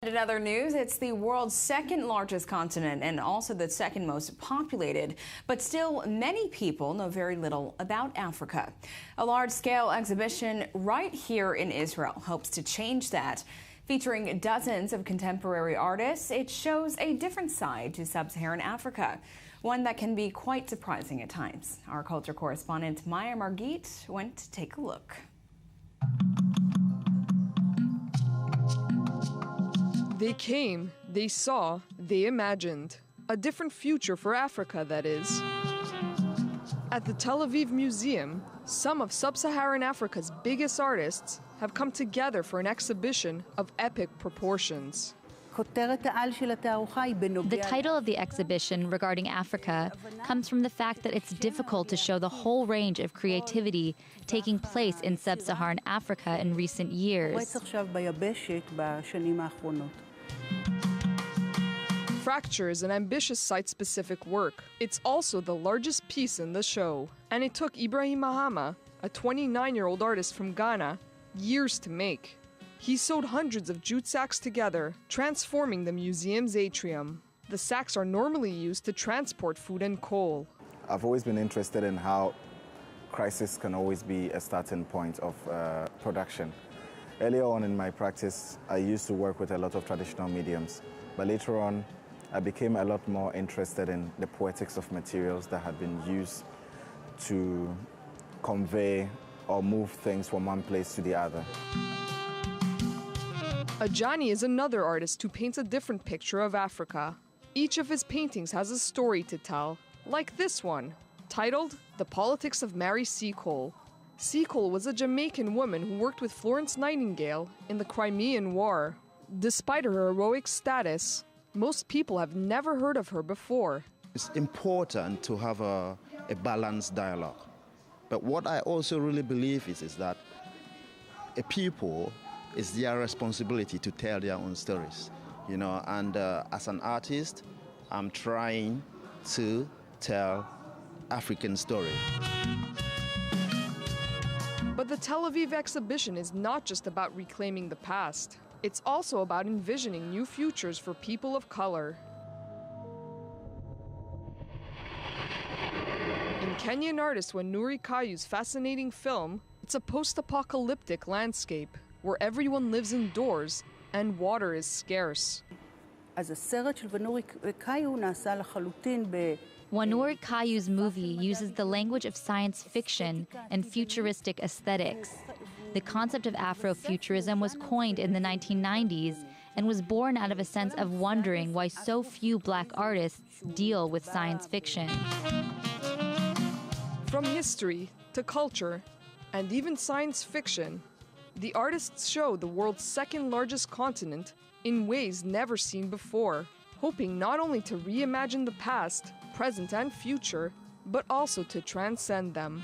In other news, it's the world's second largest continent and also the second most populated. But still, many people know very little about Africa. A large-scale exhibition right here in Israel hopes to change that. Featuring dozens of contemporary artists, it shows a different side to Sub-Saharan Africa, one that can be quite surprising at times. Our culture correspondent Maya Margit went to take a look. They came, they saw, they imagined. A different future for Africa, that is. At the Tel Aviv Museum, some of Sub-Saharan Africa's biggest artists have come together for an exhibition of epic proportions. The title of the exhibition regarding Africa comes from the fact that it's difficult to show the whole range of creativity taking place in Sub-Saharan Africa in recent years. Fracture is an ambitious site-specific work. It's also the largest piece in the show. And it took Ibrahim Mahama, a 29-year-old artist from Ghana, years to make. He sewed hundreds of jute sacks together, transforming the museum's atrium. The sacks are normally used to transport food and coal. I've always been interested in how crisis can always be a starting point of production. Earlier on in my practice, I used to work with a lot of traditional mediums, but later on, I became a lot more interested in the poetics of materials that had been used to convey or move things from one place to the other. Ajani is another artist who paints a different picture of Africa. Each of his paintings has a story to tell, like this one, titled The Politics of Mary Seacole. Seacole was a Jamaican woman who worked with Florence Nightingale in the Crimean War. Despite her heroic status, most people have never heard of her before. It's important to have a balanced dialogue. But what I also really believe is that a people, it's their responsibility to tell their own stories, you know, and as an artist, I'm trying to tell African story. But the Tel Aviv exhibition is not just about reclaiming the past. It's also about envisioning new futures for people of color. In Kenyan artist Wanuri Kayu's fascinating film, it's a post-apocalyptic landscape where everyone lives indoors and water is scarce. Wanuri Kayu's movie uses the language of science fiction and futuristic aesthetics. The concept of Afrofuturism was coined in the 1990s and was born out of a sense of wondering why so few black artists deal with science fiction. From history to culture and even science fiction, the artists show the world's second largest continent in ways never seen before, hoping not only to reimagine the past, present and future, but also to transcend them.